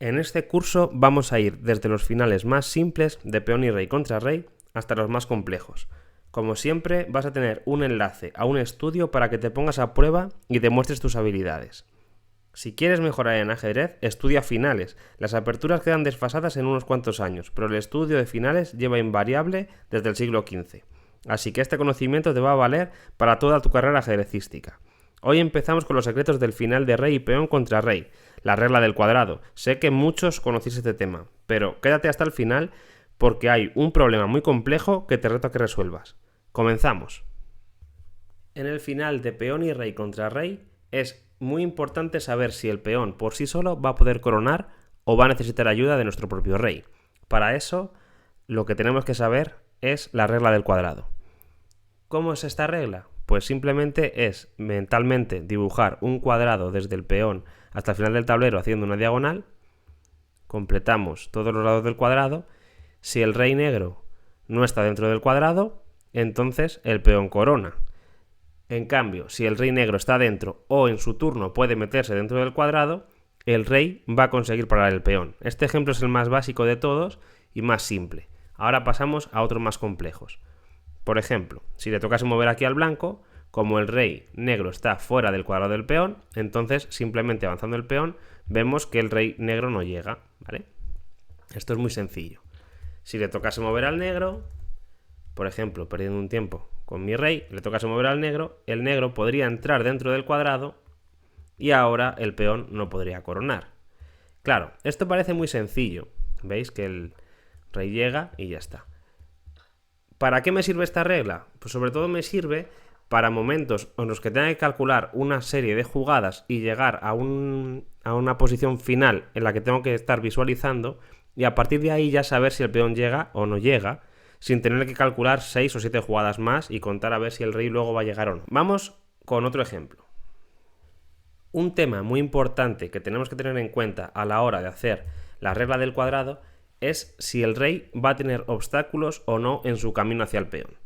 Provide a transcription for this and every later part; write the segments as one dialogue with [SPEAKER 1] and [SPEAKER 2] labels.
[SPEAKER 1] En este curso vamos a ir desde los finales más simples de peón y rey contra rey hasta los más complejos. Como siempre, vas a tener un enlace a un estudio para que te pongas a prueba y demuestres tus habilidades. Si quieres mejorar en ajedrez, estudia finales. Las aperturas quedan desfasadas en unos cuantos años, pero el estudio de finales lleva invariable desde el siglo XV. Así que este conocimiento te va a valer para toda tu carrera ajedrecística. Hoy empezamos con los secretos del final de rey y peón contra rey, la regla del cuadrado. Sé que muchos conocéis este tema, pero quédate hasta el final porque hay un problema muy complejo que te reto a que resuelvas. Comenzamos. En el final de peón y rey contra rey es muy importante saber si el peón por sí solo va a poder coronar o va a necesitar ayuda de nuestro propio rey. Para eso, lo que tenemos que saber es la regla del cuadrado. ¿Cómo es esta regla? Pues simplemente es mentalmente dibujar un cuadrado desde el peón hasta el final del tablero haciendo una diagonal. Completamos todos los lados del cuadrado. Si el rey negro no está dentro del cuadrado, entonces el peón corona. En cambio, si el rey negro está dentro o en su turno puede meterse dentro del cuadrado, el rey va a conseguir parar el peón. Este ejemplo es el más básico de todos y más simple. Ahora pasamos a otros más complejos. Por ejemplo, si le tocase mover aquí al blanco, como el rey negro está fuera del cuadrado del peón, entonces simplemente avanzando el peón vemos que el rey negro no llega, ¿vale? Esto es muy sencillo. Si le tocase mover al negro, por ejemplo, perdiendo un tiempo con mi rey, le tocase mover al negro, el negro podría entrar dentro del cuadrado y ahora el peón no podría coronar. Claro, esto parece muy sencillo. ¿Veis que el rey llega y ya está? ¿Para qué me sirve esta regla? Pues sobre todo me sirve para momentos en los que tenga que calcular una serie de jugadas y llegar a una posición final en la que tengo que estar visualizando y a partir de ahí ya saber si el peón llega o no llega, sin tener que calcular 6 o 7 jugadas más y contar a ver si el rey luego va a llegar o no. Vamos con otro ejemplo. Un tema muy importante que tenemos que tener en cuenta a la hora de hacer la regla del cuadrado es si el rey va a tener obstáculos o no en su camino hacia el peón.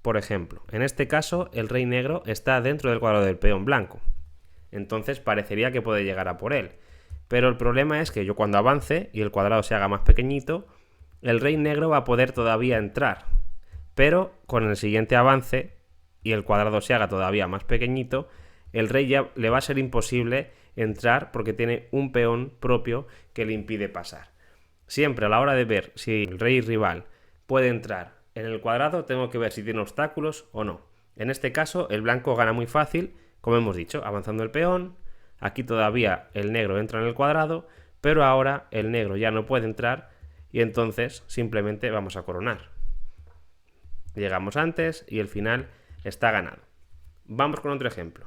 [SPEAKER 1] Por ejemplo, en este caso el rey negro está dentro del cuadrado del peón blanco. Entonces parecería que puede llegar a por él. Pero el problema es que yo cuando avance y el cuadrado se haga más pequeñito, el rey negro va a poder todavía entrar. Pero con el siguiente avance y el cuadrado se haga todavía más pequeñito, el rey ya le va a ser imposible entrar porque tiene un peón propio que le impide pasar. Siempre a la hora de ver si el rey rival puede entrar en el cuadrado, tengo que ver si tiene obstáculos o no. En este caso, el blanco gana muy fácil, como hemos dicho, avanzando el peón. Aquí todavía el negro entra en el cuadrado, pero ahora el negro ya no puede entrar y entonces simplemente vamos a coronar. Llegamos antes y el final está ganado. Vamos con otro ejemplo.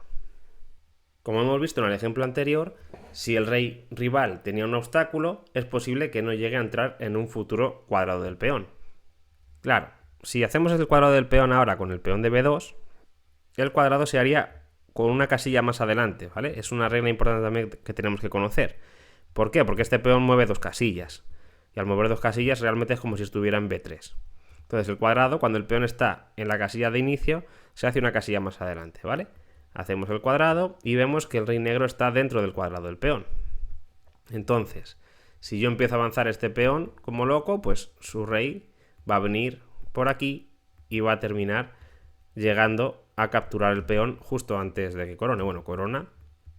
[SPEAKER 1] Como hemos visto en el ejemplo anterior, si el rey rival tenía un obstáculo, es posible que no llegue a entrar en un futuro cuadrado del peón. Claro, si hacemos el cuadrado del peón ahora con el peón de B2, el cuadrado se haría con una casilla más adelante, ¿vale? Es una regla importante también que tenemos que conocer. ¿Por qué? Porque este peón mueve 2 casillas. Y al mover 2 casillas realmente es como si estuviera en B3. Entonces el cuadrado, cuando el peón está en la casilla de inicio, se hace una casilla más adelante, ¿vale? Hacemos el cuadrado y vemos que el rey negro está dentro del cuadrado del peón. Entonces, si yo empiezo a avanzar este peón como loco, pues su rey va a venir por aquí y va a terminar llegando a capturar el peón justo antes de que corone. Bueno, corona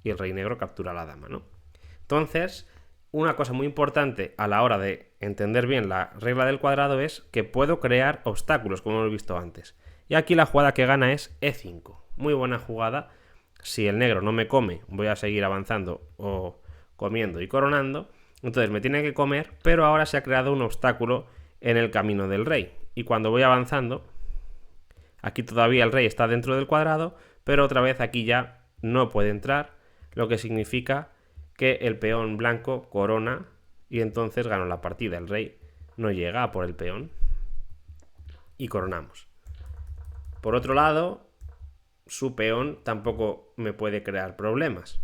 [SPEAKER 1] y el rey negro captura a la dama, ¿no? Entonces, una cosa muy importante a la hora de entender bien la regla del cuadrado es que puedo crear obstáculos, como hemos visto antes. Y aquí la jugada que gana es E5. Muy buena jugada. Si el negro no me come, voy a seguir avanzando o comiendo y coronando. Entonces me tiene que comer, pero ahora se ha creado un obstáculo en el camino del rey. Y cuando voy avanzando, aquí todavía el rey está dentro del cuadrado, pero otra vez aquí ya no puede entrar, lo que significa que el peón blanco corona y entonces gano la partida. El rey no llega a por el peón y coronamos. Por otro lado, su peón tampoco me puede crear problemas.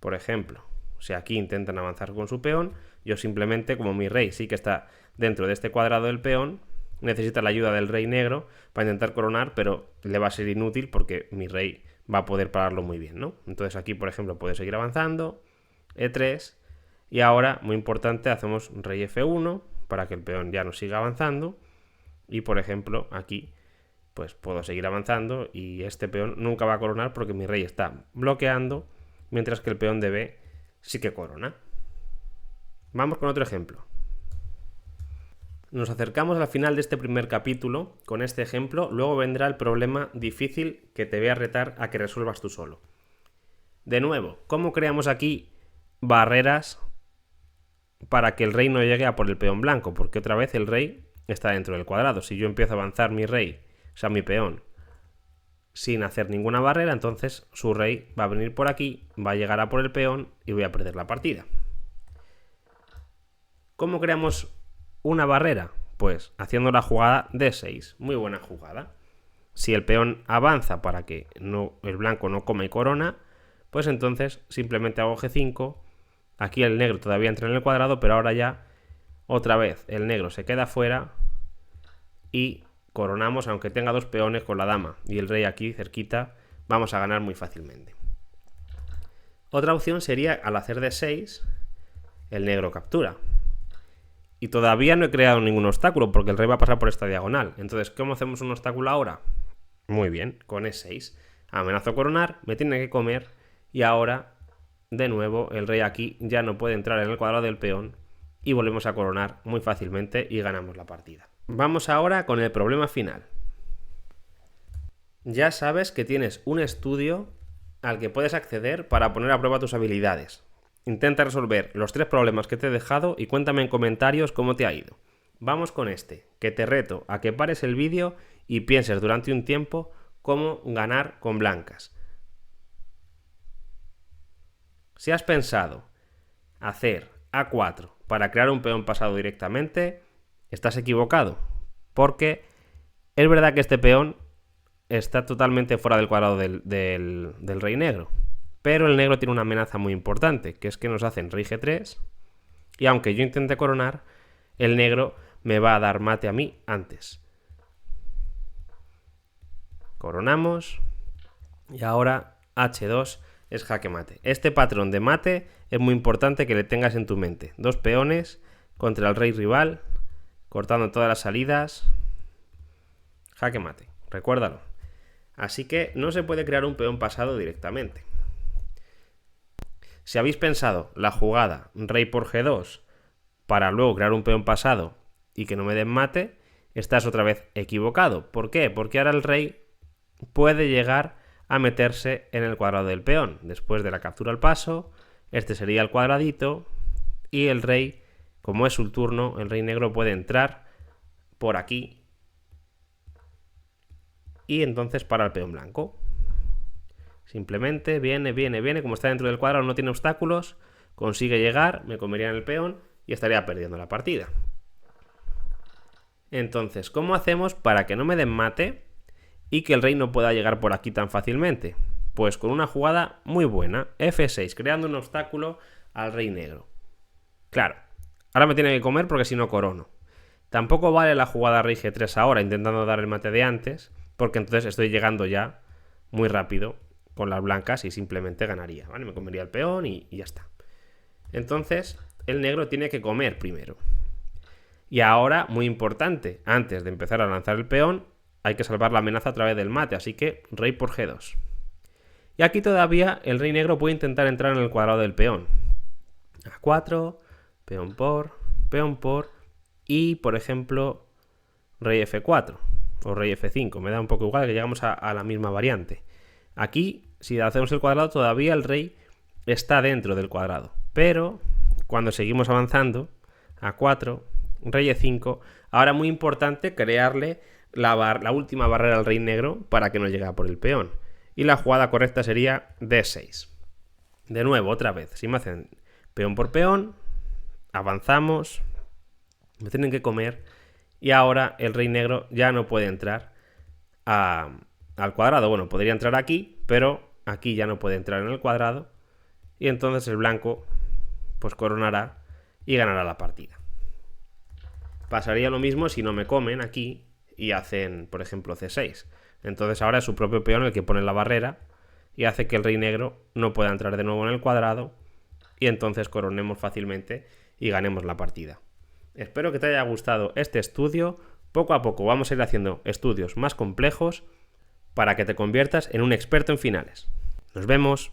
[SPEAKER 1] Por ejemplo, si aquí intentan avanzar con su peón, yo simplemente, como mi rey sí que está dentro de este cuadrado del peón, necesita la ayuda del rey negro para intentar coronar, pero le va a ser inútil porque mi rey va a poder pararlo muy bien, ¿no? Entonces aquí, por ejemplo, puede seguir avanzando, E3, Y ahora, muy importante, hacemos rey F1 para que el peón ya no siga avanzando. Y por ejemplo, aquí pues puedo seguir avanzando y este peón nunca va a coronar porque mi rey está bloqueando, mientras que el peón de B sí que corona. Vamos con otro ejemplo. Nos acercamos al final de este primer capítulo con este ejemplo, luego vendrá el problema difícil que te voy a retar a que resuelvas tú solo. De nuevo, ¿cómo creamos aquí barreras para que el rey no llegue a por el peón blanco? Porque otra vez el rey está dentro del cuadrado. Si yo empiezo a avanzar mi rey, o sea mi peón, sin hacer ninguna barrera, entonces su rey va a venir por aquí, va a llegar a por el peón y voy a perder la partida. ¿Cómo creamos una barrera? Pues haciendo la jugada D6. Muy buena jugada. Si el peón avanza para que el blanco no come corona, pues entonces simplemente hago G5. Aquí el negro todavía entra en el cuadrado, pero ahora ya otra vez el negro se queda fuera y coronamos, aunque tenga dos peones con la dama y el rey aquí cerquita, vamos a ganar muy fácilmente. Otra opción sería, al hacer D6, el negro captura. Y todavía no he creado ningún obstáculo porque el rey va a pasar por esta diagonal. Entonces, ¿cómo hacemos un obstáculo ahora? Muy bien, con E6. Amenazo coronar, me tiene que comer y ahora, de nuevo, el rey aquí ya no puede entrar en el cuadrado del peón y volvemos a coronar muy fácilmente y ganamos la partida. Vamos ahora con el problema final. Ya sabes que tienes un estudio al que puedes acceder para poner a prueba tus habilidades. Intenta resolver los 3 problemas que te he dejado y cuéntame en comentarios cómo te ha ido. Vamos con este, que te reto a que pares el vídeo y pienses durante un tiempo cómo ganar con blancas. Si has pensado hacer A4 para crear un peón pasado directamente, estás equivocado, porque es verdad que este peón está totalmente fuera del cuadrado del rey negro. Pero el negro tiene una amenaza muy importante, que es que nos hacen rey G3, y aunque yo intente coronar, el negro me va a dar mate a mí antes. Coronamos, y ahora H2 es jaque mate. Este patrón de mate es muy importante que le tengas en tu mente. 2 peones contra el rey rival, cortando todas las salidas, jaque mate, recuérdalo. Así que no se puede crear un peón pasado directamente. Si habéis pensado la jugada rey por G2 para luego crear un peón pasado y que no me den mate, estás otra vez equivocado. ¿Por qué? Porque ahora el rey puede llegar a meterse en el cuadrado del peón. Después de la captura al paso, este sería el cuadradito y el rey, como es su turno, el rey negro puede entrar por aquí y entonces para el peón blanco. Simplemente viene, como está dentro del cuadrado, no tiene obstáculos, consigue llegar, me comería en el peón y estaría perdiendo la partida. Entonces, ¿cómo hacemos para que no me den mate y que el rey no pueda llegar por aquí tan fácilmente? Pues con una jugada muy buena, F6, creando un obstáculo al rey negro. Claro, ahora me tiene que comer porque si no corono. Tampoco vale la jugada rey G3 ahora, intentando dar el mate de antes, porque entonces estoy llegando ya muy rápido con las blancas y simplemente ganaría, ¿vale? Me comería el peón y ya está. Entonces, el negro tiene que comer primero. Y ahora, muy importante, antes de empezar a lanzar el peón, hay que salvar la amenaza a través del mate, así que rey por G2. Y aquí todavía el rey negro puede intentar entrar en el cuadrado del peón. A4, peón por, y por ejemplo, rey F4 o rey F5. Me da un poco igual, que llegamos a la misma variante. Aquí, si hacemos el cuadrado, todavía el rey está dentro del cuadrado. Pero cuando seguimos avanzando, A4, rey E5, ahora muy importante crearle la última barrera al rey negro para que no llegue a por el peón. Y la jugada correcta sería D6. De nuevo, otra vez, si me hacen peón por peón, avanzamos, me tienen que comer y ahora el rey negro ya no puede entrar al cuadrado. Bueno, podría entrar aquí, pero aquí ya no puede entrar en el cuadrado y entonces el blanco pues coronará y ganará la partida. Pasaría lo mismo si no me comen aquí y hacen, por ejemplo, C6. Entonces ahora es su propio peón el que pone la barrera y hace que el rey negro no pueda entrar de nuevo en el cuadrado y entonces coronemos fácilmente y ganemos la partida. Espero que te haya gustado este estudio. Poco a poco vamos a ir haciendo estudios más complejos para que te conviertas en un experto en finales. ¡Nos vemos!